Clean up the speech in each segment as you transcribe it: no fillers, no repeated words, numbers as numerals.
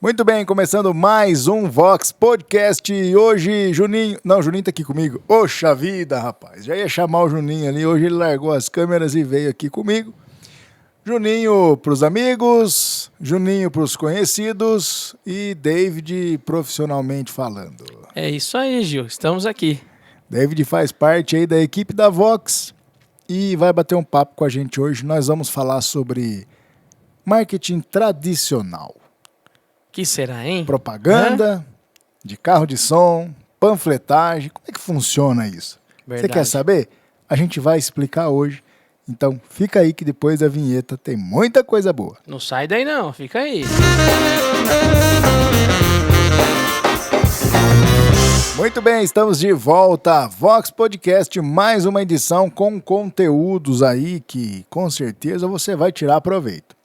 Muito bem, começando mais um Vox Podcast. E hoje, Juninho tá aqui comigo. Oxa vida, rapaz. Já ia chamar o Juninho ali. Hoje ele largou as câmeras e veio aqui comigo. Juninho pros amigos, Juninho pros conhecidos e David profissionalmente falando. É isso aí, Gil. Estamos aqui. David faz parte aí da equipe da Vox e vai bater um papo com a gente hoje. Nós vamos falar sobre marketing tradicional. Que será, hein? Propaganda, de carro de som, panfletagem. Como é que funciona isso? Verdade. Você quer saber? A gente vai explicar hoje. Então fica aí que depois da vinheta tem muita coisa boa. Não sai daí não, fica aí. Muito bem, estamos de volta. Vox Podcast, mais uma edição com conteúdos aí que com certeza você vai tirar proveito.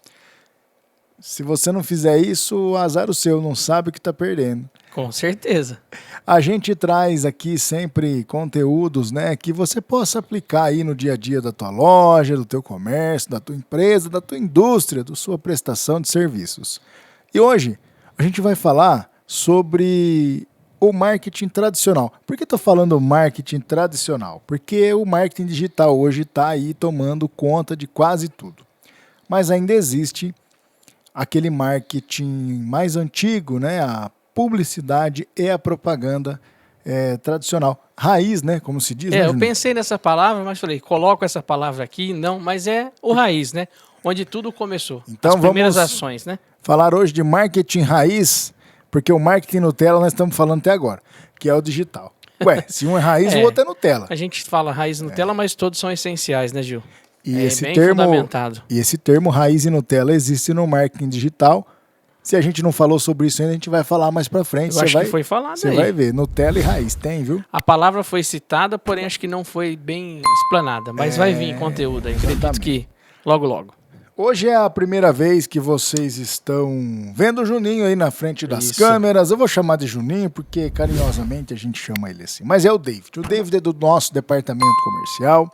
Se você não fizer isso, azar o seu, não sabe o que está perdendo. Com certeza. A gente traz aqui sempre conteúdos, né, que você possa aplicar aí no dia a dia da tua loja, do teu comércio, da tua empresa, da tua indústria, da sua prestação de serviços. E hoje a gente vai falar sobre o marketing tradicional. Por que estou falando marketing tradicional? Porque o marketing digital hoje está aí tomando conta de quase tudo. Mas ainda existe aquele marketing mais antigo, né? A publicidade e a propaganda tradicional. Raiz, né? Como se diz. Né, eu pensei nessa palavra, mas falei, coloco essa palavra aqui, não, mas é o raiz, né? Onde tudo começou. Então, as primeiras vamos ações, né? Falar hoje de marketing raiz, porque o marketing Nutella nós estamos falando até agora, que é o digital. Ué, se um é raiz, o outro é Nutella. A gente fala raiz Nutella, mas todos são essenciais, né, Gil? E esse bem termo, fundamentado. E esse termo raiz e Nutella existe no marketing digital. Se a gente não falou sobre isso ainda, a gente vai falar mais pra frente. Eu acho que foi falado Você aí. vai ver, Nutella e raiz, tem, viu? A palavra foi citada, porém acho que não foi bem explanada, mas vai vir conteúdo aí. Acredito que logo, logo. Hoje é a primeira vez que vocês estão vendo o Juninho aí na frente das Isso. câmeras. Eu vou chamar de Juninho porque carinhosamente a gente chama ele assim. Mas é o David. O David é do nosso departamento comercial.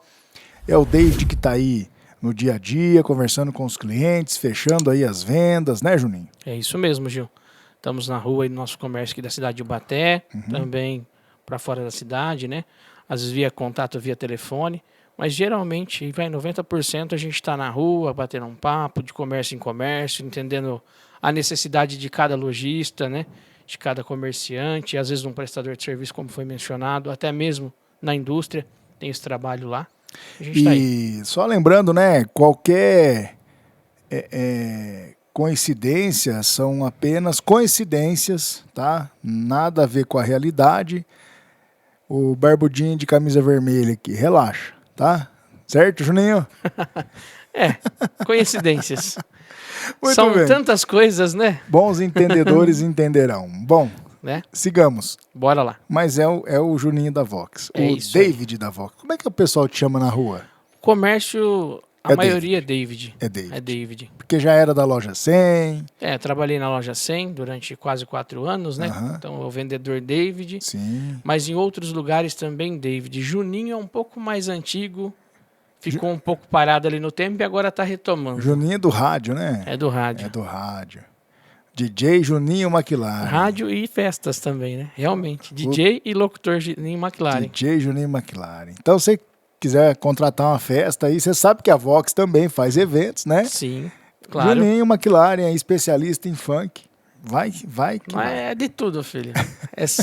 É o David que está aí no dia a dia, conversando com os clientes, fechando aí as vendas, né, Juninho? É isso mesmo, Gil. Estamos na rua aí no nosso comércio aqui da cidade de Ubaté, também para fora da cidade, né? Às vezes via contato, via telefone, mas geralmente, 90% a gente está na rua, batendo um papo de comércio em comércio, entendendo a necessidade de cada lojista, né? De cada comerciante, às vezes um prestador de serviço, como foi mencionado, até mesmo na indústria, tem esse trabalho lá. A gente tá aí. Só lembrando, né, qualquer coincidência são apenas coincidências, tá? Nada a ver com a realidade. O barbudinho de camisa vermelha aqui, relaxa, tá? Certo, Juninho? Coincidências. Muito São bem. tantas coisas, né? Bons entendedores entenderão. Bom, Né? sigamos. Bora lá. Mas é o Juninho da Vox, É o isso aí. David da Vox. Como é que o pessoal te chama na rua? Comércio, a É maioria é David. É David. É David. Porque já era da loja 100, Trabalhei na loja 100 durante quase 4 anos, né? Aham. Então, o vendedor David. sim. Mas em outros lugares também David. Juninho é um pouco mais antigo. Ficou um pouco parado ali no tempo e agora está retomando. Juninho é do rádio, né? É do rádio. É do rádio. DJ Juninho McLaren. Rádio e festas também, né? Realmente. DJ e locutor Juninho McLaren. DJ Juninho McLaren. Então, se você quiser contratar uma festa aí, você sabe que a Vox também faz eventos, né? Sim, claro. Juninho McLaren é especialista em funk. Vai que Mas vai. é de tudo, filho.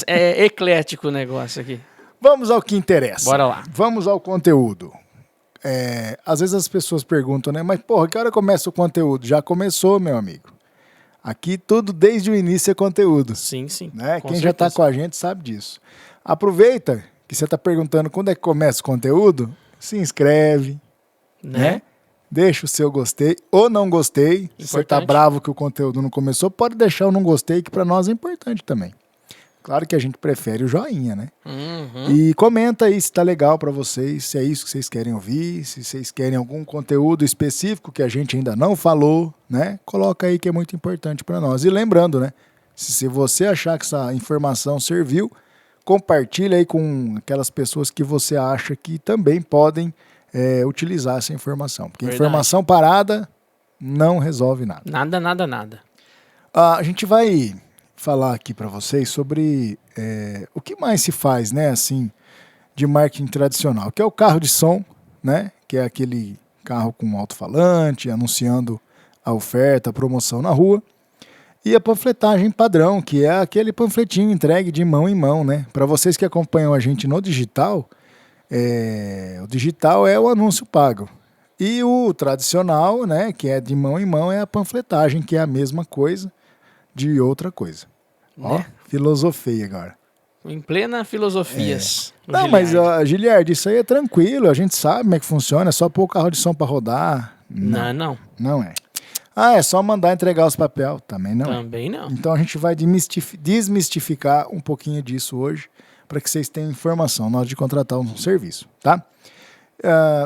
É eclético o negócio aqui. Vamos ao que interessa. Bora lá. Vamos ao conteúdo. Às vezes as pessoas perguntam, né? Mas, porra, que hora começa o conteúdo? Já começou, meu amigo. Aqui tudo desde o início é conteúdo. Sim. Né? Com Quem já está certeza. com a gente sabe disso. Aproveita que você está perguntando quando é que começa o conteúdo, se inscreve, né? Deixa o seu gostei ou não gostei. Se você está Importante. bravo que o conteúdo não começou, pode deixar o não gostei, que para nós é importante também. Claro que a gente prefere o joinha, né? Uhum. E comenta aí se tá legal para vocês, se é isso que vocês querem ouvir, se vocês querem algum conteúdo específico que a gente ainda não falou, né? Coloca aí que é muito importante para nós. E lembrando, né? Se você achar que essa informação serviu, compartilha aí com aquelas pessoas que você acha que também podem utilizar essa informação. Porque Verdade. informação parada não resolve nada. Nada. A gente vai falar aqui para vocês sobre o que mais se faz, né, assim, de marketing tradicional, que é o carro de som, né, que é aquele carro com alto-falante, anunciando a oferta, a promoção na rua, e a panfletagem padrão, que é aquele panfletinho entregue de mão em mão, né. Para vocês que acompanham a gente no digital, o digital é o anúncio pago. E o tradicional, né, que é de mão em mão, é a panfletagem, que é a mesma coisa de outra coisa. Ó, Né? filosofei agora. Em plena filosofias. o Não, mas, Giliardi. Giliard, isso aí é tranquilo, a gente sabe como é que funciona, é só pôr o carro de som para rodar. Não. Não é. Ah, é só mandar entregar os papéis. Também não é. Também não. Então a gente vai desmistificar um pouquinho disso hoje, para que vocês tenham informação na hora de contratar um serviço, tá?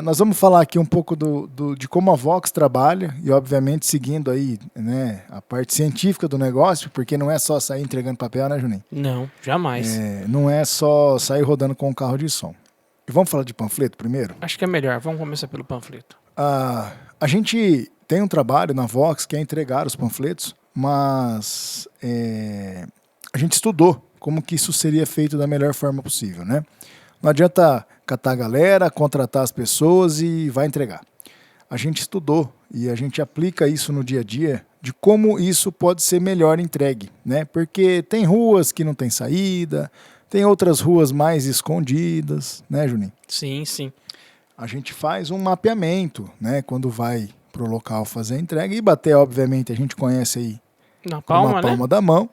Nós vamos falar aqui um pouco de como a Vox trabalha e, obviamente, seguindo aí, né, a parte científica do negócio, porque não é só sair entregando papel, né, Juninho? Não, jamais. Não é só sair rodando com um carro de som. E vamos falar de panfleto primeiro? Acho que é melhor. Vamos começar pelo panfleto. A gente tem um trabalho na Vox que é entregar os panfletos, mas a gente estudou como que isso seria feito da melhor forma possível, né? Não adianta catar a galera, contratar as pessoas e vai entregar. A gente estudou e a gente aplica isso no dia a dia de como isso pode ser melhor entregue, né? Porque tem ruas que não tem saída, tem outras ruas mais escondidas, né, Juninho? Sim, sim. A gente faz um mapeamento, né? Quando vai pro local fazer a entrega. E Ibaté, obviamente, a gente conhece aí Na com uma palma, palma né? da mão.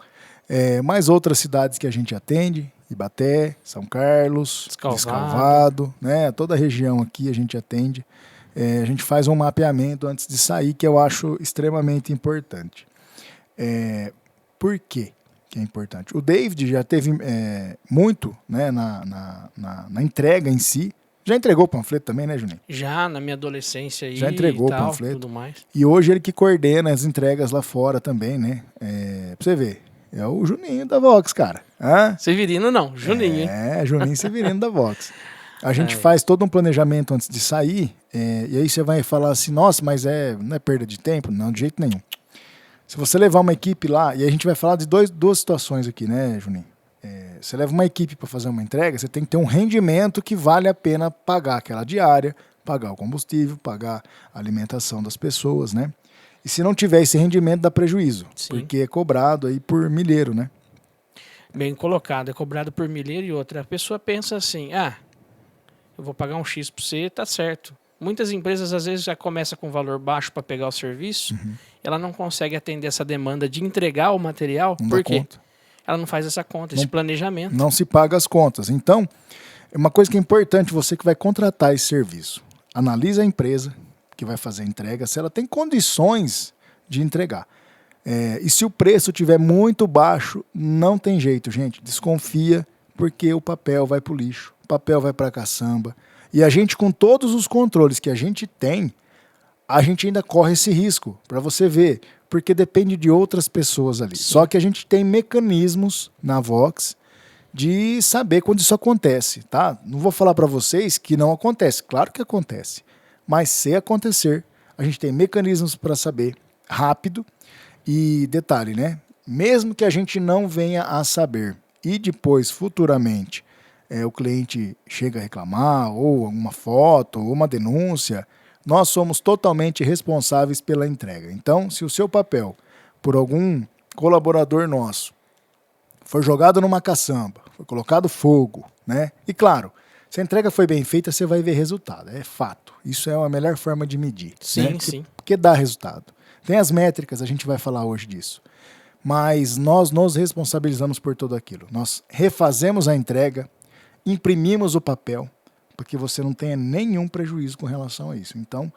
Mais outras cidades que a gente atende, Ibaté, São Carlos, Descalvado, né? Toda a região aqui a gente atende. A gente faz um mapeamento antes de sair, que eu acho extremamente importante. Por quê que é importante? O David já teve muito, né, na entrega em si. Já entregou o panfleto também, né, Juninho? Já na minha adolescência aí Já entregou e tal, o panfleto. tudo mais. E hoje ele que coordena as entregas lá fora também, né? Pra você ver. É o Juninho da Vox, cara. Severino não, Juninho, hein? Juninho Severino da Vox. A gente faz todo um planejamento antes de sair, e aí você vai falar assim, nossa, mas não é perda de tempo? Não, de jeito nenhum. Se você levar uma equipe lá, e a gente vai falar de duas situações aqui, né, Juninho? Você leva uma equipe para fazer uma entrega, você tem que ter um rendimento que vale a pena pagar aquela diária, pagar o combustível, pagar a alimentação das pessoas, né? E se não tiver esse rendimento, dá prejuízo, Sim. porque é cobrado aí por milheiro, né? Bem colocado, é cobrado por milheiro e outra. A pessoa pensa assim, eu vou pagar um X para você, tá certo. Muitas empresas às vezes já começam com valor baixo para pegar o serviço, ela não consegue atender essa demanda de entregar o material, Não por dá quê? conta. Ela não faz essa conta, esse planejamento. Não se paga as contas. Então, é uma coisa que é importante, você que vai contratar esse serviço. Analisa a empresa que vai fazer a entrega, se ela tem condições de entregar. E se o preço estiver muito baixo, não tem jeito, gente. Desconfia, porque o papel vai para o lixo, o papel vai para a caçamba. E a gente, com todos os controles que a gente tem, a gente ainda corre esse risco, para você ver, porque depende de outras pessoas ali. Sim. Só que a gente tem mecanismos na Vox de saber quando isso acontece, tá? Não vou falar para vocês que não acontece, claro que acontece, mas se acontecer, a gente tem mecanismos para saber rápido. E detalhe, né? Mesmo que a gente não venha a saber e depois, futuramente, o cliente chega a reclamar, ou uma foto, ou uma denúncia, nós somos totalmente responsáveis pela entrega. Então, se o seu papel, por algum colaborador nosso, for jogado numa caçamba, foi colocado fogo, né? E claro, se a entrega foi bem feita, você vai ver resultado, é fato. Isso é a melhor forma de medir. Sim, né? sim. Porque dá resultado. Tem as métricas, a gente vai falar hoje disso. Mas nós nos responsabilizamos por tudo aquilo. Nós refazemos a entrega, imprimimos o papel, porque você não tenha nenhum prejuízo com relação a isso. Então,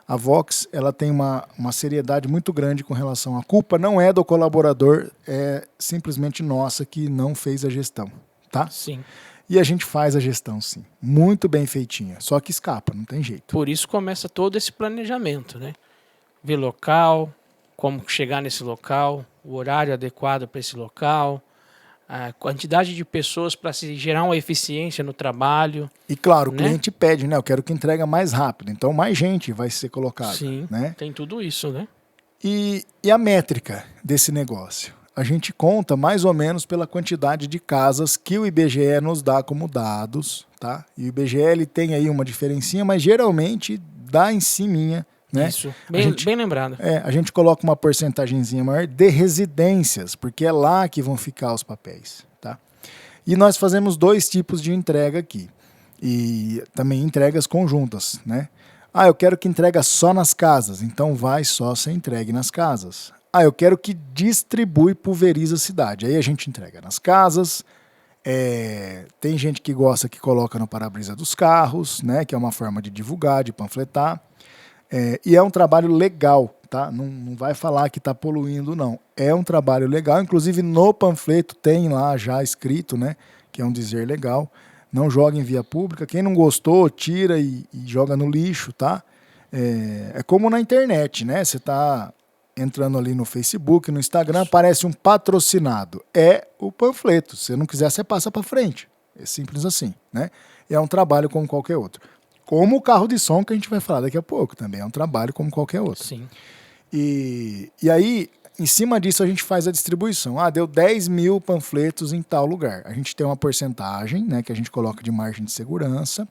a Vox ela tem uma seriedade muito grande com relação à culpa. Não é do colaborador, é simplesmente nossa que não fez a gestão. Tá? Sim. E a gente faz a gestão, sim. Muito bem feitinha. Só que escapa, não tem jeito. Por isso começa todo esse planejamento, né? Ver local, como chegar nesse local, o horário adequado para esse local, a quantidade de pessoas para se gerar uma eficiência no trabalho. E claro, né? O cliente pede, né? Eu quero que entrega mais rápido. Então mais gente vai ser colocada. Sim, né? tem tudo isso, né? E a métrica desse negócio? A gente conta mais ou menos pela quantidade de casas que o IBGE nos dá como dados, tá? E o IBGE ele tem aí uma diferencinha, mas geralmente dá em ciminha, né? Isso, bem lembrado. A gente coloca uma porcentagenzinha maior de residências, porque é lá que vão ficar os papéis, tá? E nós fazemos 2 tipos de entrega aqui. E também entregas conjuntas, né? Ah, eu quero que entrega só nas casas, então vai só ser entregue nas casas. Ah, eu quero que distribui e pulveriza a cidade. Aí a gente entrega nas casas. Tem gente que gosta que coloca no para-brisa dos carros, né? Que é uma forma de divulgar, de panfletar. E é um trabalho legal, tá? Não vai falar que está poluindo, não. É um trabalho legal. Inclusive no panfleto tem lá já escrito, né? Que é um dizer legal. Não joga em via pública. Quem não gostou, tira e joga no lixo, tá? É como na internet, né? Você está entrando ali no Facebook, no Instagram, aparece um patrocinado. É o panfleto. Se não quiser, você passa para frente. É simples assim, né? É um trabalho como qualquer outro. Como o carro de som que a gente vai falar daqui a pouco. Também é um trabalho como qualquer outro. Sim. E aí, em cima disso, a gente faz a distribuição. Ah, deu 10 mil panfletos em tal lugar. A gente tem uma porcentagem, né, que a gente coloca de margem de segurança.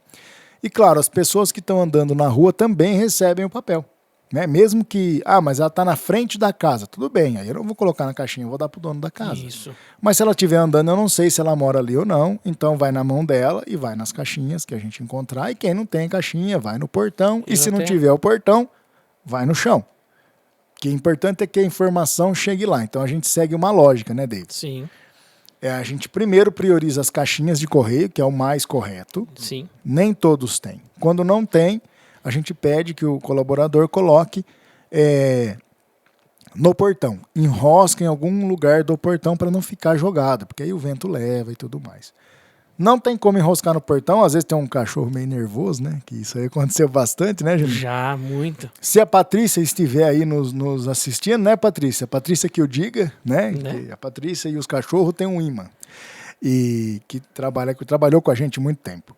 E, claro, as pessoas que estão andando na rua também recebem o papel. Né? Mesmo que, mas ela está na frente da casa. Tudo bem, aí eu não vou colocar na caixinha, eu vou dar para o dono da casa. Isso. Mas se ela estiver andando, eu não sei se ela mora ali ou não. Então vai na mão dela e vai nas caixinhas que a gente encontrar. E quem não tem caixinha, vai no portão. E se não tiver o portão, vai no chão. O que é importante é que a informação chegue lá. Então a gente segue uma lógica, né, David? Sim. A gente primeiro prioriza as caixinhas de correio, que é o mais correto. Sim. Nem todos têm. Quando não tem, a gente pede que o colaborador coloque no portão. Enrosca em algum lugar do portão para não ficar jogado, porque aí o vento leva e tudo mais. Não tem como enroscar no portão, às vezes tem um cachorro meio nervoso, né? Que isso aí aconteceu bastante, né, gente? Já, muito. Se a Patrícia estiver aí nos assistindo, né, Patrícia? A Patrícia que o diga, né? Que a Patrícia e os cachorros têm um imã. E que trabalhou com a gente há muito tempo.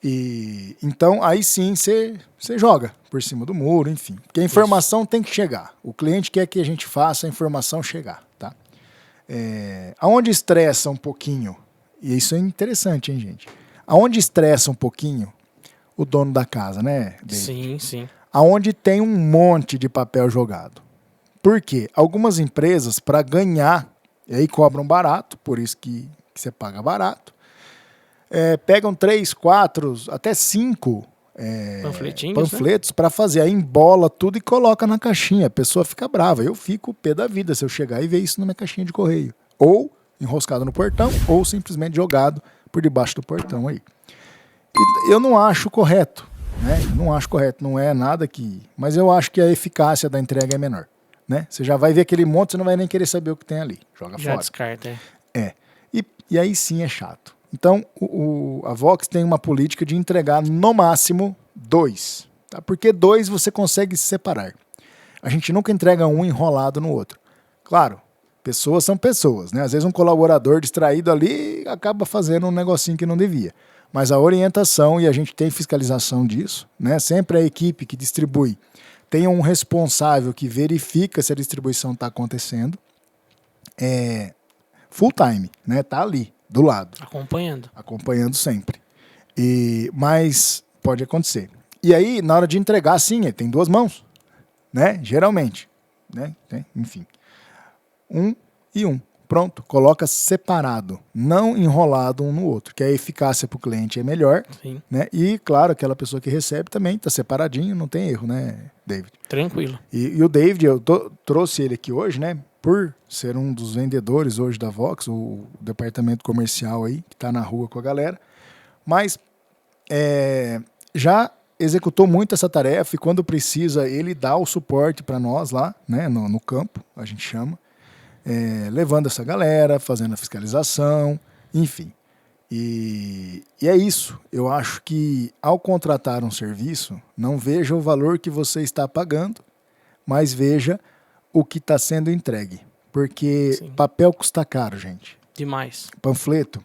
E então aí sim você joga por cima do muro, enfim. Porque a informação tem que chegar. O cliente quer que a gente faça a informação chegar, tá? Aonde estressa um pouquinho, e isso é interessante, hein, gente? Aonde estressa um pouquinho o dono da casa, né, David? Sim, sim. Aonde tem um monte de papel jogado. Por quê? Algumas empresas, para ganhar, e aí cobram barato, por isso que você paga barato, pegam 3, 4, até 5 panfletos para fazer. Aí embola tudo e coloca na caixinha. A pessoa fica brava. Eu fico pé da vida se eu chegar e ver isso na minha caixinha de correio. Ou enroscado no portão, ou simplesmente jogado por debaixo do portão aí. E eu não acho correto, né? Não acho correto, não é nada que... Mas eu acho que a eficácia da entrega é menor, né? Você já vai ver aquele monte, você não vai nem querer saber o que tem ali. Joga Já fora. descarta, E aí sim é chato. Então, a Vox tem uma política de entregar no máximo 2. Tá? Porque 2 você consegue se separar. A gente nunca entrega um enrolado no outro. Claro, pessoas são pessoas, né? Às vezes um colaborador distraído ali acaba fazendo um negocinho que não devia. Mas a orientação, e a gente tem fiscalização disso, né? Sempre a equipe que distribui tem um responsável que verifica se a distribuição está acontecendo. Full time, né? Tá ali, do lado. Acompanhando sempre. Mas pode acontecer. E aí, na hora de entregar, sim, tem 2 mãos, né? Geralmente, né? Enfim. 1 e 1. Pronto, coloca separado, não enrolado um no outro, que a eficácia para o cliente é melhor. Sim. Né? E, claro, aquela pessoa que recebe também está separadinho, não tem erro, né, David? Tranquilo. E o David, eu trouxe ele aqui hoje, né? Por ser um dos vendedores hoje da Vox, o departamento comercial aí, que está na rua com a galera. Mas já executou muito essa tarefa e quando precisa ele dá o suporte para nós lá, né? No campo, a gente chama. Levando essa galera, fazendo a fiscalização, enfim. E é isso. Eu acho que ao contratar um serviço, não veja o valor que você está pagando, mas veja o que está sendo entregue. Porque sim, papel custa caro, gente. Demais. Panfleto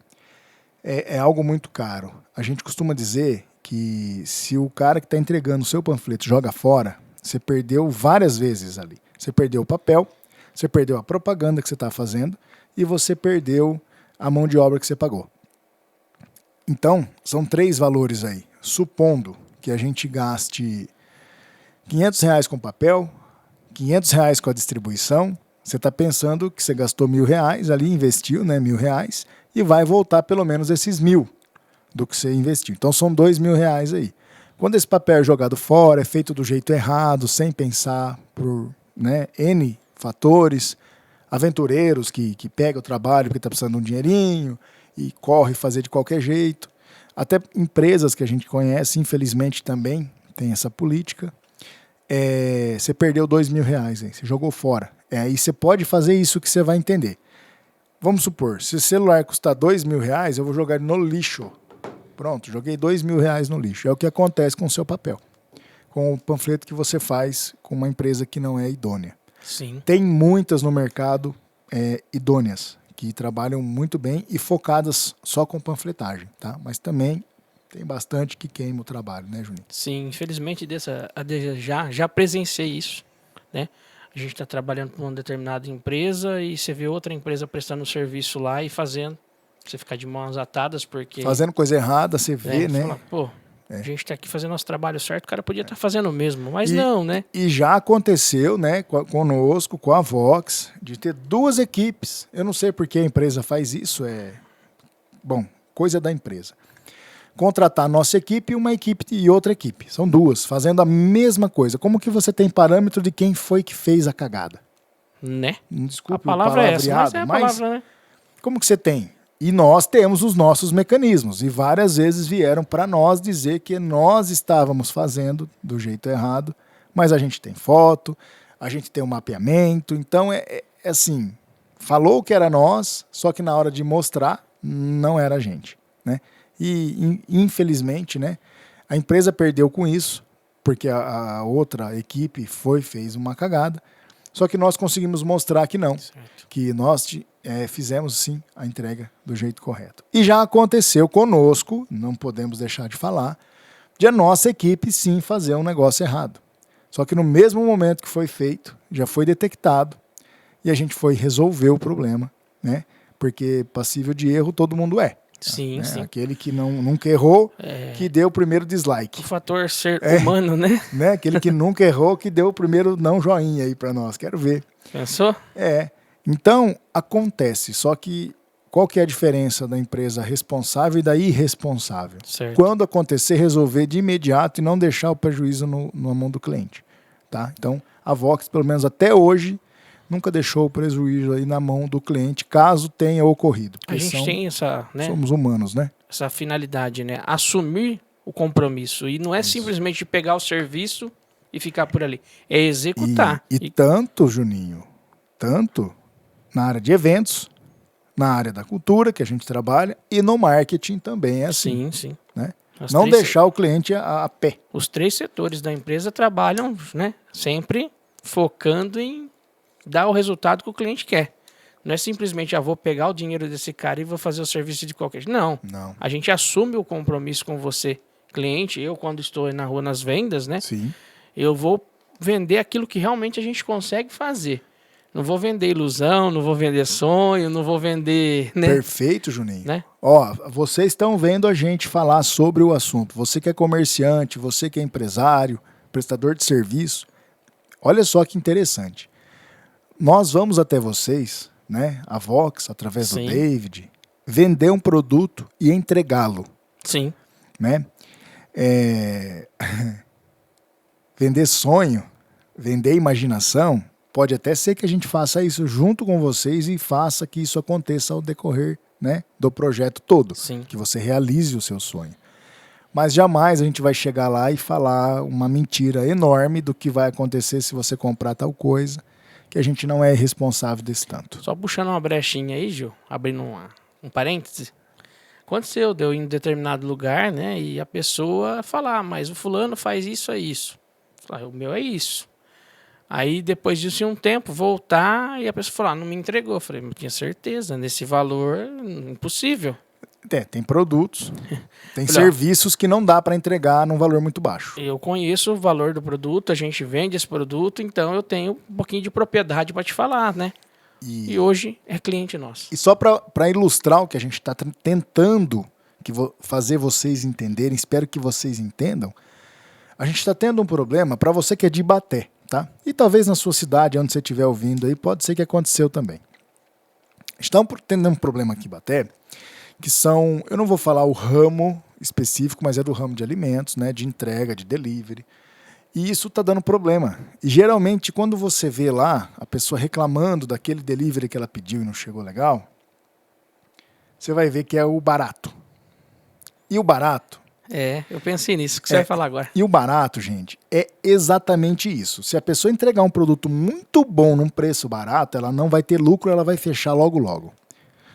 é algo muito caro. A gente costuma dizer que se o cara que está entregando o seu panfleto joga fora, você perdeu várias vezes ali. Você perdeu o papel, você perdeu a propaganda que você está fazendo e você perdeu a mão de obra que você pagou. Então, são 3 valores aí. Supondo que a gente gaste R$ 500 com papel, R$ 500 com a distribuição, você está pensando que você gastou R$ 1.000 ali, investiu, né, R$ 1.000, e vai voltar pelo menos esses 1.000 do que você investiu. Então são R$ 2.000 aí. Quando esse papel é jogado fora, é feito do jeito errado, sem pensar por, né, N fatores, aventureiros que pegam o trabalho porque está precisando de um dinheirinho e corre fazer de qualquer jeito. Até empresas que a gente conhece, infelizmente também tem essa política. Você perdeu R$ 2.000, aí, você jogou fora. Aí você pode fazer isso que você vai entender. Vamos supor, se o celular custar R$ 2.000, eu vou jogar ele no lixo. Pronto, joguei R$ 2.000 no lixo. É o que acontece com o seu papel, com o panfleto que você faz com uma empresa que não é idônea. Sim. Tem muitas no mercado idôneas, que trabalham muito bem e focadas só com panfletagem, tá? Mas também tem bastante que queima o trabalho, né, Juninho? Sim, infelizmente já presenciei isso, né? A gente está trabalhando para uma determinada empresa e você vê outra empresa prestando serviço lá e fazendo. Você ficar de mãos atadas porque... Fazendo coisa errada, você vê, né? Fala, pô, a gente está aqui fazendo nosso trabalho certo, o cara podia estar fazendo o mesmo, mas não, né? E já aconteceu, né, conosco, com a Vox, de ter 2 equipes. Eu não sei por que a empresa faz isso, bom, coisa da empresa. Contratar a nossa equipe e outra equipe. São 2, fazendo a mesma coisa. Como que você tem parâmetro de quem foi que fez a cagada? Né? Desculpe a palavra é essa, mas é a palavra, né? Como que você tem? E nós temos os nossos mecanismos. E várias vezes vieram para nós dizer que nós estávamos fazendo do jeito errado, mas a gente tem foto, a gente tem um mapeamento. Então, assim, falou que era nós, só que na hora de mostrar, não era a gente, né? E, infelizmente, né, a empresa perdeu com isso, porque a outra equipe fez uma cagada, só que nós conseguimos mostrar que não, certo. Que nós fizemos sim a entrega do jeito correto. E já aconteceu conosco, não podemos deixar de falar, de a nossa equipe sim fazer um negócio errado. Só que no mesmo momento que foi feito, já foi detectado e a gente foi resolver o problema, né? Porque passível de erro todo mundo é. Sim, né? sim. Aquele que nunca errou, que deu o primeiro dislike. O fator ser humano, né? Aquele que nunca errou, que deu o primeiro não joinha aí para nós. Quero ver. Pensou? Então, acontece. Só que qual que é a diferença da empresa responsável e da irresponsável? Certo. Quando acontecer, resolver de imediato e não deixar o prejuízo na mão do cliente. Tá? Então, a Vox, pelo menos até hoje, nunca deixou o prejuízo aí na mão do cliente, caso tenha ocorrido. A gente tem essa, né? Somos humanos, né? Essa finalidade, né? Assumir o compromisso. E não é simplesmente pegar o serviço e ficar por ali. É executar. E tanto, Juninho, tanto na área de eventos, na área da cultura que a gente trabalha e no marketing também é assim. Sim, sim. Né? Não deixar o cliente a pé. Os 3 setores da empresa trabalham, né? Sempre focando em dar o resultado que o cliente quer. Não é simplesmente, vou pegar o dinheiro desse cara e vou fazer o serviço de qualquer jeito. Não. A gente assume o compromisso com você, cliente. Eu, quando estou na rua nas vendas, né? Sim. Eu vou vender aquilo que realmente a gente consegue fazer. Não vou vender ilusão, não vou vender sonho, não vou vender... Né? Perfeito, Juninho. Né? Ó, vocês estão vendo a gente falar sobre o assunto. Você que é comerciante, você que é empresário, prestador de serviço. Olha só que interessante. Nós vamos até vocês, né, a Vox, através Sim. do David, vender um produto e entregá-lo. Sim. Né? Vender sonho, vender imaginação, pode até ser que a gente faça isso junto com vocês e faça que isso aconteça ao decorrer, né, do projeto todo. Sim. Que você realize o seu sonho. Mas jamais a gente vai chegar lá e falar uma mentira enorme do que vai acontecer se você comprar tal coisa, que a gente não é responsável desse tanto. Só puxando uma brechinha aí, Gil, abrindo um parêntese. Aconteceu, deu em determinado lugar, né? E a pessoa falar, mas o fulano faz isso, é isso. O meu é isso. Aí, depois disso, em um tempo, voltar e a pessoa falar, não me entregou. Eu falei, mas tinha certeza, nesse valor, impossível. Tem produtos, tem Olha, serviços que não dá para entregar num valor muito baixo. eu conheço o valor do produto, a gente vende esse produto, então eu tenho um pouquinho de propriedade para te falar, né? E hoje é cliente nosso. E só para ilustrar o que a gente está tentando fazer vocês entenderem, espero que vocês entendam, a gente está tendo um problema para você que é de Ibaté, tá? E talvez na sua cidade, onde você estiver ouvindo aí, pode ser que aconteceu também. Estão tendo um problema aqui em Ibaté, que são, eu não vou falar o ramo específico, mas é do ramo de alimentos, né, de entrega, de delivery. E isso está dando problema. E geralmente, quando você vê lá a pessoa reclamando daquele delivery que ela pediu e não chegou legal, você vai ver que é o barato. E o barato... Eu pensei nisso que você vai falar agora. E o barato, gente, é exatamente isso. Se a pessoa entregar um produto muito bom num preço barato, ela não vai ter lucro, ela vai fechar logo logo.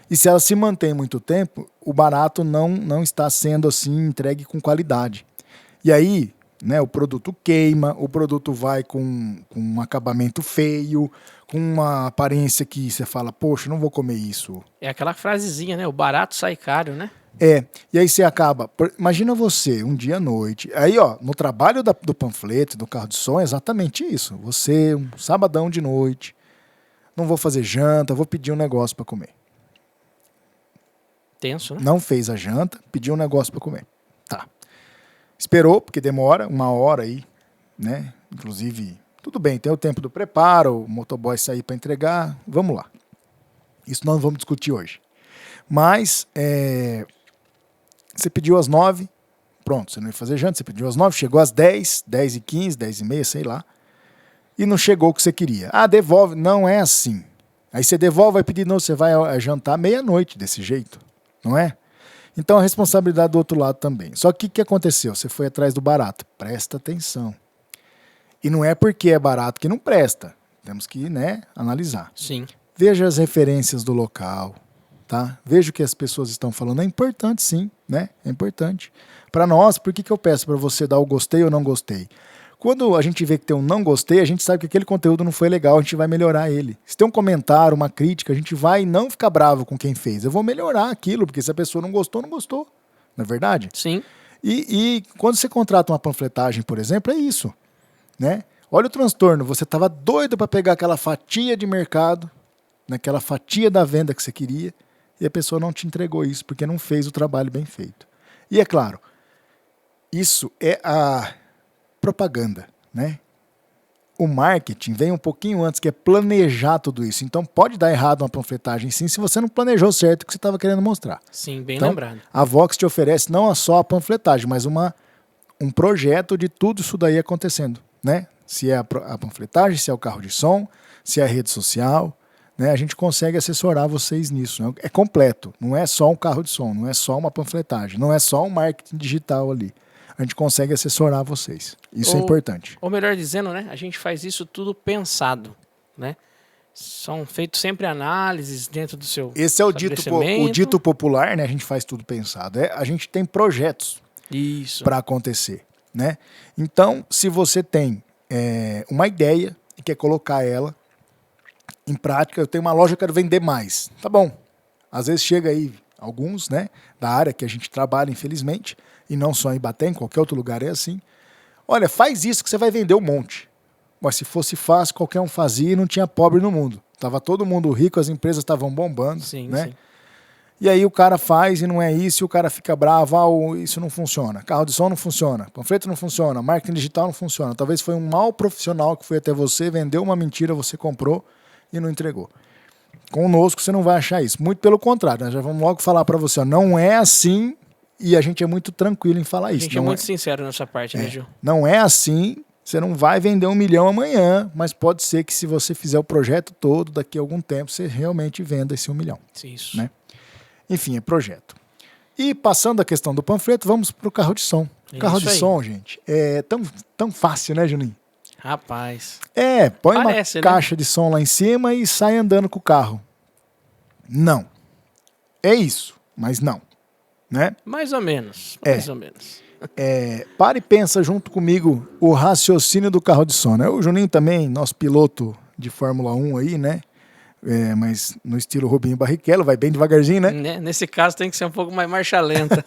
E se ela se mantém muito tempo, o barato não está sendo assim entregue com qualidade. E aí, né, o produto queima, o produto vai com um acabamento feio, com uma aparência que você fala, poxa, não vou comer isso. É aquela frasezinha, né? O barato sai caro, né? E aí você acaba, imagina você, um dia à noite, aí ó, no trabalho do panfleto, do carro de som, é exatamente isso. Você, um sabadão de noite, não vou fazer janta, vou pedir um negócio para comer. Tenso, né? Não fez a janta, pediu um negócio para comer. Tá. Esperou, porque demora 1 hora aí, né? Inclusive, tudo bem, tem o tempo do preparo, o motoboy sair para entregar, vamos lá. Isso nós não vamos discutir hoje. Mas, você pediu às 9, pronto, você não ia fazer janta, você pediu às 9, chegou às 10, 10h15, 10h30, sei lá, e não chegou o que você queria. Ah, devolve. Não é assim. Aí você devolve, vai pedir, não, você vai jantar meia-noite desse jeito, não é? Então a responsabilidade do outro lado também. Só que o que aconteceu? Você foi atrás do barato. Presta atenção. E não é porque é barato que não presta. Temos que, né, analisar. Sim. Veja as referências do local. Tá? Veja o que as pessoas estão falando. É importante, sim, né? É importante. Para nós, por que eu peço para você dar o gostei ou não gostei? Quando a gente vê que tem um não gostei, a gente sabe que aquele conteúdo não foi legal, a gente vai melhorar ele. Se tem um comentário, uma crítica, a gente vai não ficar bravo com quem fez. Eu vou melhorar aquilo, porque se a pessoa não gostou, não gostou. Não é verdade? Sim. E quando você contrata uma panfletagem, por exemplo, é isso, né? Olha o transtorno. Você estava doido para pegar aquela fatia de mercado, naquela fatia da venda que você queria, e a pessoa não te entregou isso porque não fez o trabalho bem feito. E é claro, isso é a propaganda, né? O marketing vem um pouquinho antes, que é planejar tudo isso. Então pode dar errado uma panfletagem sim, se você não planejou certo o que você estava querendo mostrar. Sim, bem então, lembrado. A Vox te oferece não só a panfletagem, mas um projeto de tudo isso daí acontecendo, né? Se é a panfletagem, se é o carro de som, se é a rede social, né? A gente consegue assessorar vocês nisso. Né? É completo, não é só um carro de som, não é só uma panfletagem, não é só um marketing digital ali. A gente consegue assessorar vocês. Isso é importante. Ou melhor dizendo, né? A gente faz isso tudo pensado, né? São feitos sempre análises dentro do seu Esse é o dito popular, né? A gente faz tudo pensado. A gente tem projetos para acontecer, né? Então, se você tem uma ideia e quer colocar ela em prática, eu tenho uma loja, eu quero vender mais. Tá bom. Às vezes chega aí alguns, né, da área que a gente trabalha, infelizmente, e não só em Ibaté, em qualquer outro lugar é assim. Olha, faz isso que você vai vender um monte. Mas se fosse fácil, qualquer um fazia e não tinha pobre no mundo. Tava todo mundo rico, as empresas estavam bombando, sim, né? Sim. E aí o cara faz e não é isso, e o cara fica bravo, isso não funciona. Carro de som não funciona, panfleto não funciona, marketing digital não funciona. Talvez foi um mau profissional que foi até você, vendeu uma mentira, você comprou e não entregou. Conosco você não vai achar isso. Muito pelo contrário, nós já vamos logo falar para você, ó, não é assim, e a gente é muito tranquilo em falar isso. A gente é muito sincero nessa parte, né, Gil? Não é assim, você não vai vender 1 milhão amanhã, mas pode ser que se você fizer o projeto todo, daqui a algum tempo, você realmente venda esse 1 milhão. Isso. Né? Enfim, é projeto. E passando a questão do panfleto, vamos para o carro de som. O carro de som, gente, é tão fácil, né, Juninho? Rapaz. Põe Parece, uma caixa de som lá em cima e sai andando com o carro. Não. É isso, mas não. Né? Mais ou menos. Mais ou menos. Para e pensa junto comigo o raciocínio do carro de som. Né? O Juninho também, nosso piloto de Fórmula 1 aí, né? mas no estilo Rubinho Barrichello, vai bem devagarzinho, né? Nesse caso tem que ser um pouco mais marcha lenta.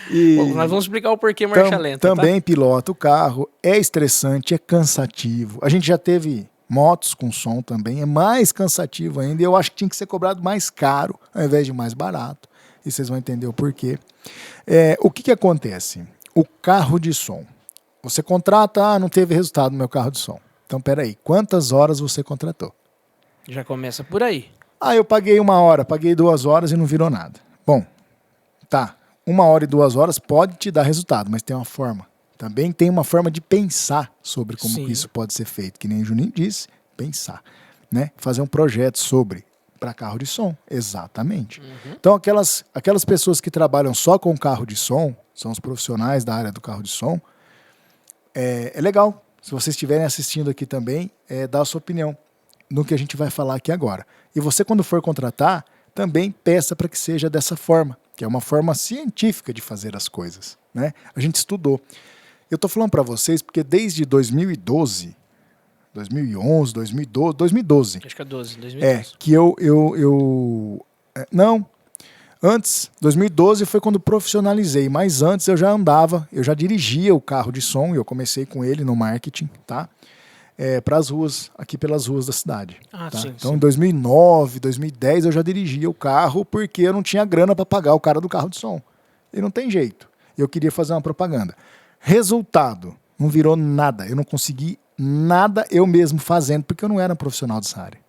E Bom, nós vamos explicar o porquê marcha lenta, também tá? pilota o carro, é estressante, é cansativo. A gente já teve motos com som também, é mais cansativo ainda. E eu acho que tinha que ser cobrado mais caro ao invés de mais barato. E vocês vão entender o porquê. O que acontece? O carro de som. Você contrata, não teve resultado no meu carro de som. Então, peraí, quantas horas você contratou? Já começa por aí. Eu paguei 1 hora, paguei 2 horas e não virou nada. Bom, tá. 1 hora e 2 horas pode te dar resultado, mas tem uma forma. Também tem uma forma de pensar sobre como que isso pode ser feito, que nem o Juninho disse, pensar, né? Fazer um projeto sobre para carro de som, exatamente. Então aquelas pessoas que trabalham só com carro de som, são os profissionais da área do carro de som, é legal. Se vocês estiverem assistindo aqui também, dá a sua opinião no que a gente vai falar aqui agora. E você, quando for contratar, também peça para que seja dessa forma, que é uma forma científica de fazer as coisas, né? A gente estudou. Eu estou falando para vocês porque desde 2012, 2011, 2012, 2012. Acho que é 2012. Que não, antes, 2012 foi quando profissionalizei, mas antes eu já andava, eu já dirigia o carro de som, e eu comecei com ele no marketing, tá? Para as ruas, aqui pelas ruas da cidade. Tá? Sim, então, em 2009, 2010, eu já dirigia o carro porque eu não tinha grana para pagar o cara do carro de som. E não tem jeito. Eu queria fazer uma propaganda. Resultado, não virou nada. Eu não consegui nada eu mesmo fazendo, porque eu não era um profissional dessa área.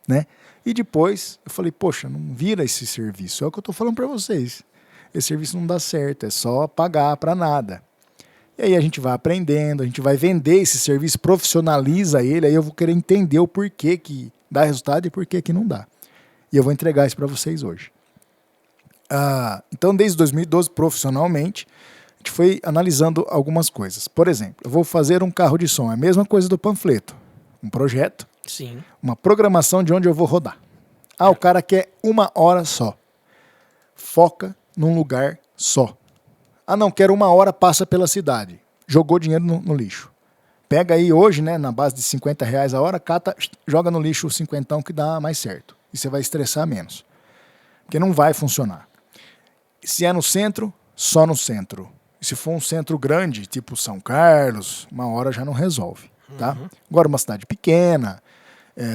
Né? E depois, eu falei, poxa, não vira esse serviço. É o que eu estou falando para vocês. Esse serviço não dá certo, é só pagar para nada. E aí a gente vai aprendendo, a gente vai vender esse serviço, profissionaliza ele, aí eu vou querer entender o porquê que dá resultado e porquê que não dá. E eu vou entregar isso para vocês hoje. Então, desde 2012, profissionalmente, a gente foi analisando algumas coisas. Por exemplo, eu vou fazer um carro de som, é a mesma coisa do panfleto. Um projeto, Sim. Uma programação de onde eu vou rodar. O cara quer 1 hora só. Foca num lugar só. Não, quero 1 hora, passa pela cidade. Jogou dinheiro no lixo. Pega aí hoje, né, na base de R$50 a hora, cata, joga no lixo o 50 que dá mais certo. E você vai estressar menos. Porque não vai funcionar. Se é no centro, só no centro. E se for um centro grande, tipo São Carlos, 1 hora já não resolve. Tá? Agora, uma cidade pequena,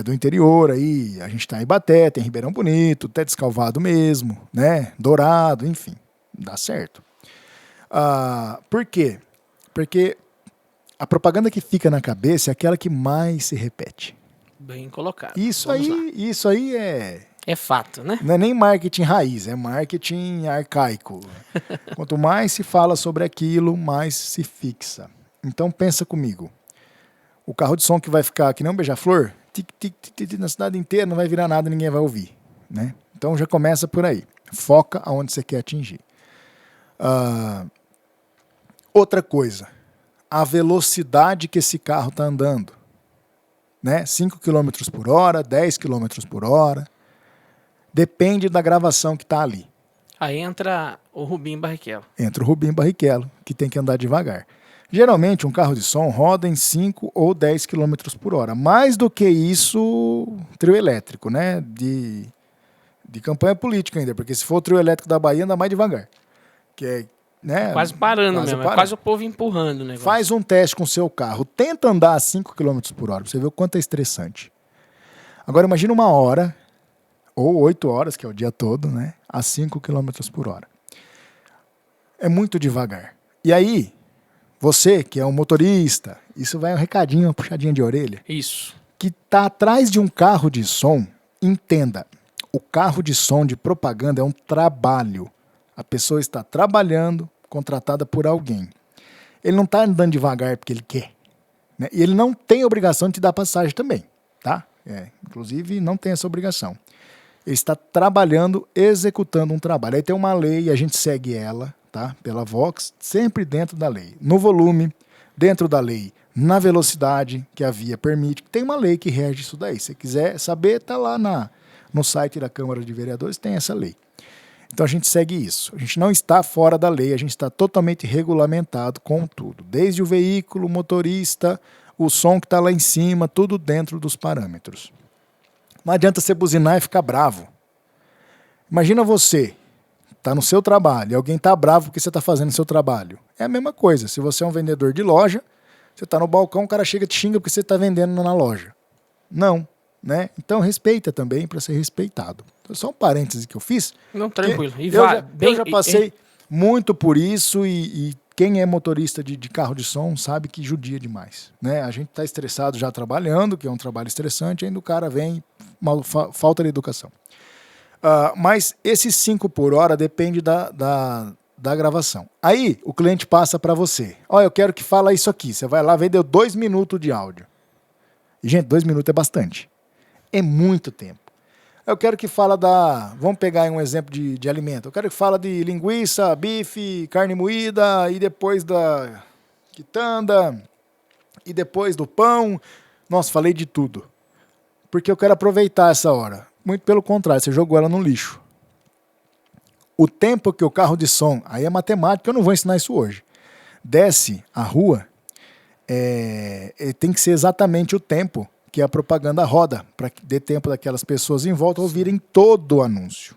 do interior, aí a gente está em Ibaté, tem Ribeirão Bonito, até Descalvado mesmo, né? Dourado, enfim, dá certo. Por quê? Porque a propaganda que fica na cabeça é aquela que mais se repete. Bem colocado. Isso aí é fato, né? Não é nem marketing raiz, é marketing arcaico. Quanto mais se fala sobre aquilo, mais se fixa. Então pensa comigo. O carro de som que vai ficar que nem um beija-flor, tic, tic, tic, tic, na cidade inteira, não vai virar nada, ninguém vai ouvir. Né? Então já começa por aí. Foca aonde você quer atingir. Outra coisa, a velocidade que esse carro está andando. Né? 5 km por hora, 10 km por hora. Depende da gravação que está ali. Aí entra o Rubinho Barrichello. Entra o Rubinho Barrichello, que tem que andar devagar. Geralmente, um carro de som roda em 5 ou 10 km por hora. Mais do que isso, trio elétrico, né? De campanha política ainda, porque se for o trio elétrico da Bahia, anda mais devagar. Que é, né? Quase parando mesmo, é quase o povo empurrando o negócio. Faz um teste com o seu carro, tenta andar a 5 km por hora, pra você ver o quanto é estressante. Agora, imagina 1 hora, ou 8 horas, que é o dia todo, né? A 5 km por hora. É muito devagar. E aí, você que é um motorista, isso vai um recadinho, uma puxadinha de orelha. Isso. Que está atrás de um carro de som, entenda, o carro de som de propaganda é um trabalho. A pessoa está trabalhando, contratada por alguém. Ele não está andando devagar porque ele quer. Né? E ele não tem obrigação de te dar passagem também. Tá? Inclusive, não tem essa obrigação. Ele está trabalhando, executando um trabalho. Aí tem uma lei e a gente segue ela, tá? Pela Vox, sempre dentro da lei. No volume, dentro da lei, na velocidade que a via permite. Tem uma lei que rege isso daí. Se você quiser saber, está lá no site da Câmara de Vereadores, tem essa lei. Então a gente segue isso. A gente não está fora da lei, a gente está totalmente regulamentado com tudo. Desde o veículo, o motorista, o som que está lá em cima, tudo dentro dos parâmetros. Não adianta você buzinar e ficar bravo. Imagina você, tá no seu trabalho, e alguém tá bravo porque você tá fazendo o seu trabalho. É a mesma coisa. Se você é um vendedor de loja, você tá no balcão, o cara chega e te xinga porque você tá vendendo na loja. Não, né? Então respeita também para ser respeitado. Então, só um parêntese que eu fiz. Não, tranquilo. E Eu já passei muito por isso e quem é motorista de carro de som sabe que judia demais, né? A gente tá estressado já trabalhando, que é um trabalho estressante, ainda o cara vem, falta de educação. Mas esses 5 por hora depende da gravação. Aí o cliente passa para você. Olha, eu quero que fala isso aqui. Você vai lá, vendeu 2 minutos de áudio. E, gente, 2 minutos é bastante. É muito tempo. Eu quero que fala Vamos pegar um exemplo de alimento. Eu quero que fala de linguiça, bife, carne moída, e depois da quitanda, e depois do pão. Nossa, falei de tudo. Porque eu quero aproveitar essa hora. Muito pelo contrário, você jogou ela no lixo. O tempo que o carro de som, aí é matemática, eu não vou ensinar isso hoje, desce a rua, tem que ser exatamente o tempo que a propaganda roda, para que dê tempo daquelas pessoas em volta ouvirem todo o anúncio.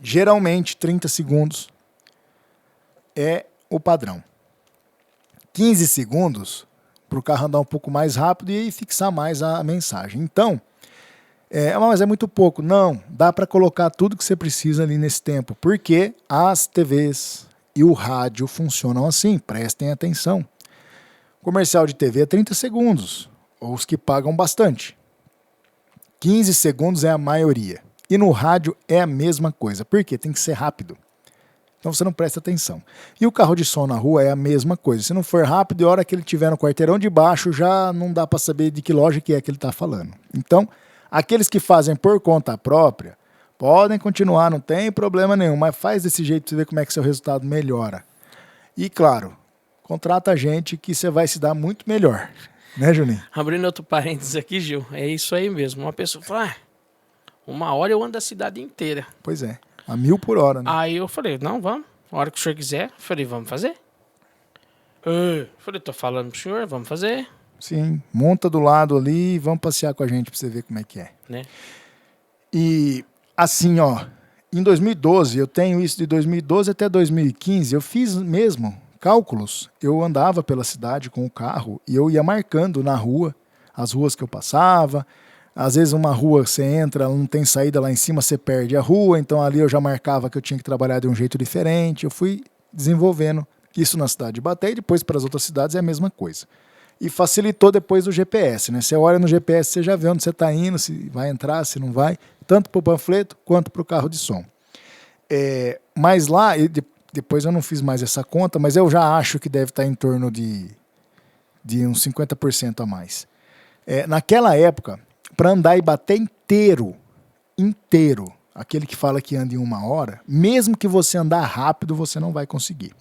Geralmente, 30 segundos é o padrão. 15 segundos para o carro andar um pouco mais rápido e fixar mais a mensagem. Então, mas é muito pouco. Não, dá para colocar tudo que você precisa ali nesse tempo, porque as TVs e o rádio funcionam assim, prestem atenção. Comercial de TV é 30 segundos, ou os que pagam bastante. 15 segundos é a maioria. E no rádio é a mesma coisa, porque tem que ser rápido. Então você não presta atenção. E o carro de som na rua é a mesma coisa. Se não for rápido, a hora que ele estiver no quarteirão de baixo, já não dá para saber de que loja que é que ele está falando. Então, aqueles que fazem por conta própria, podem continuar, não tem problema nenhum, mas faz desse jeito para você ver como é que seu resultado melhora. E claro, contrata a gente que você vai se dar muito melhor. Né, Juninho? Abrindo outro parênteses aqui, Gil, é isso aí mesmo. Uma pessoa fala, 1 hora eu ando a cidade inteira. Pois é, a 1000 por hora, né? Aí eu falei, não, vamos. A hora que o senhor quiser. Falei, vamos fazer. Falei, tô falando pro senhor, vamos fazer. Sim, monta do lado ali e vamos passear com a gente pra você ver como é que é. Né? E assim, ó, em 2012, eu tenho isso de 2012 até 2015, eu fiz mesmo cálculos. Eu andava pela cidade com o carro e eu ia marcando na rua, as ruas que eu passava. Às vezes uma rua você entra, ela não tem saída lá em cima, você perde a rua, então ali eu já marcava que eu tinha que trabalhar de um jeito diferente. Eu fui desenvolvendo isso na cidade de Ibaté e depois para as outras cidades é a mesma coisa. E facilitou depois do GPS, né? Você olha no GPS, você já vê onde você está indo, se vai entrar, se não vai, tanto para o panfleto quanto para o carro de som. Mas lá, depois eu não fiz mais essa conta, mas eu já acho que deve estar em torno de uns 50% a mais. Naquela época, para andar Ibaté inteiro, aquele que fala que anda em 1 hora, mesmo que você andar rápido, você não vai conseguir.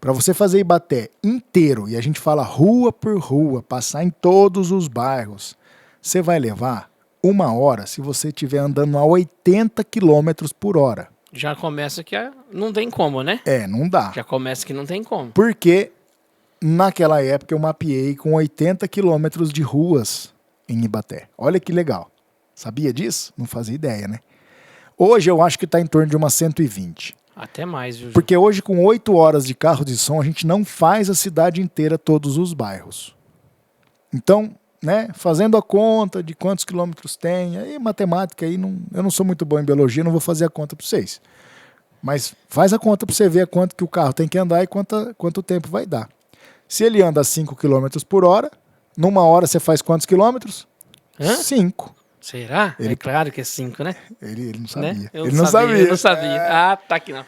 Para você fazer Ibaté inteiro, e a gente fala rua por rua, passar em todos os bairros, você vai levar 1 hora se você estiver andando a 80 km por hora. Já começa que não tem como, né? Não dá. Já começa que não tem como. Porque naquela época eu mapeei com 80 quilômetros de ruas em Ibaté. Olha que legal. Sabia disso? Não fazia ideia, né? Hoje eu acho que está em torno de umas 120. Até mais, viu? Porque hoje, com 8 horas de carro de som, a gente não faz a cidade inteira, todos os bairros. Então, né, fazendo a conta de quantos quilômetros tem, aí matemática, aí eu não sou muito bom em biologia, não vou fazer a conta para vocês. Mas faz a conta para você ver quanto que o carro tem que andar e quanto tempo vai dar. Se ele anda a 5 km por hora, numa hora você faz quantos quilômetros? 5. Será? É claro que é 5, né? Ele não sabia. Né? Ele não sabia. Eu não sabia. Tá aqui não.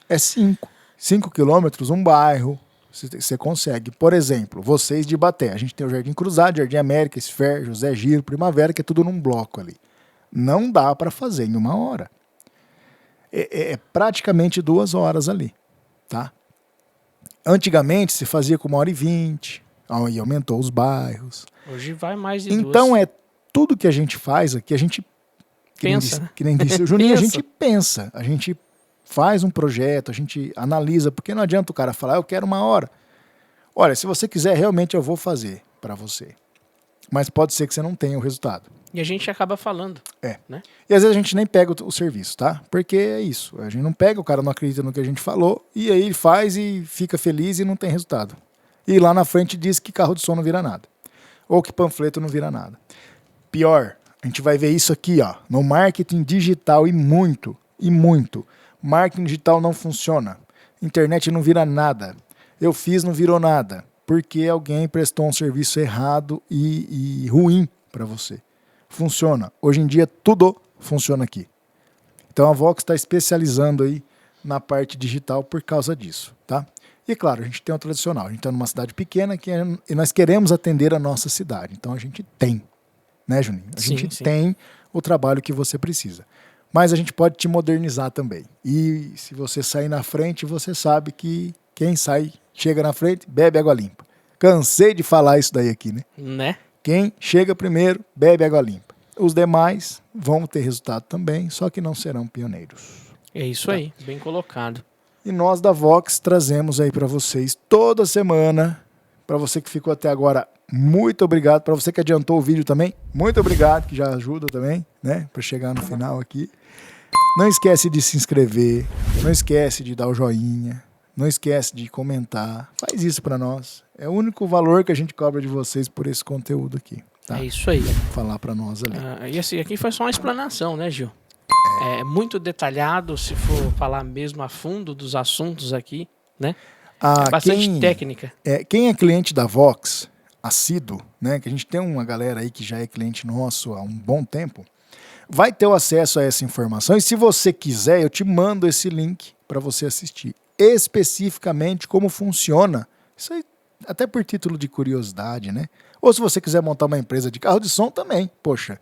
É 5. 5 quilômetros, um bairro, você consegue. Por exemplo, vocês de Ibaté. A gente tem o Jardim Cruzado, Jardim América, Esfer, José Giro, Primavera, que é tudo num bloco ali. Não dá para fazer em 1 hora. É praticamente 2 horas ali, tá? Antigamente se fazia com 1h20, aí aumentou os bairros. Hoje vai mais de 2. Então tudo que a gente faz aqui, a gente pensa. Que nem disse o Juninho, a gente pensa, a gente faz um projeto, a gente analisa, porque não adianta o cara falar, eu quero 1 hora. Olha, se você quiser, realmente eu vou fazer para você. Mas pode ser que você não tenha o resultado. E a gente acaba falando. É. Né? E às vezes a gente nem pega o serviço, tá? Porque é isso. A gente não pega, o cara não acredita no que a gente falou, e aí ele faz e fica feliz e não tem resultado. E lá na frente diz que carro de som não vira nada. Ou que panfleto não vira nada. Pior, a gente vai ver isso aqui, ó, no marketing digital e muito. Marketing digital não funciona. Internet não vira nada. Eu fiz, não virou nada. Porque alguém prestou um serviço errado e ruim para você. Funciona. Hoje em dia tudo funciona aqui. Então a Vox está especializando aí na parte digital por causa disso, tá? E claro, a gente tem o tradicional. A gente está numa cidade pequena e nós queremos atender a nossa cidade. Então a gente tem, né, Juninho? A gente tem o trabalho que você precisa. Mas a gente pode te modernizar também. E se você sair na frente, você sabe que quem chega na frente, bebe água limpa. Cansei de falar isso daí aqui, né? Né? Quem chega primeiro, bebe água limpa. Os demais vão ter resultado também, só que não serão pioneiros. É isso aí, bem colocado. E nós da Vox trazemos aí para vocês toda semana. Para você que ficou até agora, muito obrigado. Para você que adiantou o vídeo também, muito obrigado, que já ajuda também, né? Para chegar no final aqui. Não esquece de se inscrever, não esquece de dar o joinha, não esquece de comentar. Faz isso para nós. É o único valor que a gente cobra de vocês por esse conteúdo aqui. Tá? É isso aí. Falar para nós ali. E assim, aqui foi só uma explanação, né, Gil? É muito detalhado, se for falar mesmo a fundo dos assuntos aqui, né? É bastante técnica. Quem é cliente da Vox, assíduo, né? Que a gente tem uma galera aí que já é cliente nosso há um bom tempo, vai ter o acesso a essa informação. E se você quiser, eu te mando esse link para você assistir. Especificamente como funciona. Isso aí, até por título de curiosidade, né? Ou se você quiser montar uma empresa de carro de som também, poxa.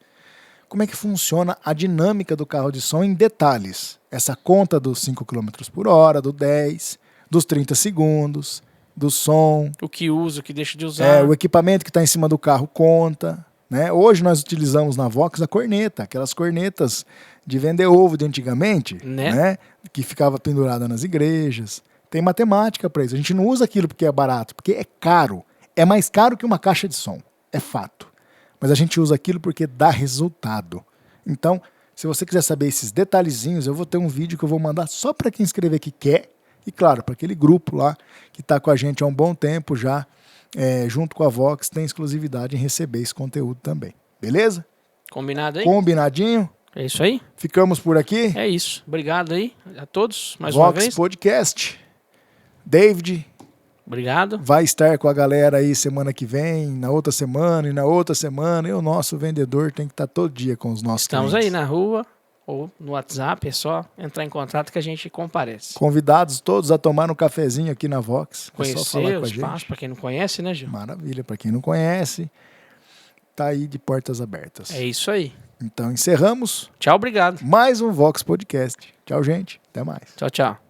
Como é que funciona a dinâmica do carro de som em detalhes? Essa conta dos 5 km por hora, do 10, dos 30 segundos, do som. O que usa, o que deixa de usar. O equipamento que está em cima do carro conta. Né? Hoje nós utilizamos na Vox a corneta, aquelas cornetas de vender ovo de antigamente, né? Que ficava pendurada nas igrejas. Tem matemática para isso. A gente não usa aquilo porque é barato, porque é caro. É mais caro que uma caixa de som, é fato. Mas a gente usa aquilo porque dá resultado. Então, se você quiser saber esses detalhezinhos, eu vou ter um vídeo que eu vou mandar só para quem escrever que quer. E claro, para aquele grupo lá que está com a gente há um bom tempo já, junto com a Vox, tem exclusividade em receber esse conteúdo também. Beleza? Combinado aí? Combinadinho? É isso aí? Ficamos por aqui? É isso. Obrigado aí a todos, mais uma Vox vez. Podcast. David. Obrigado. Vai estar com a galera aí semana que vem, na outra semana e na outra semana. E o nosso vendedor tem que estar todo dia com os nossos Estamos clientes. aí na rua ou no WhatsApp, é só entrar em contato que a gente comparece. Convidados todos a tomar um cafezinho aqui na Vox. Conhecer é só falar com o a espaço, gente. para quem não conhece, né, Gil? Maravilha, para quem não conhece, tá aí de portas abertas. É isso aí. Então encerramos Tchau, obrigado. mais um Vox Podcast. Tchau, gente. Até mais. Tchau, tchau.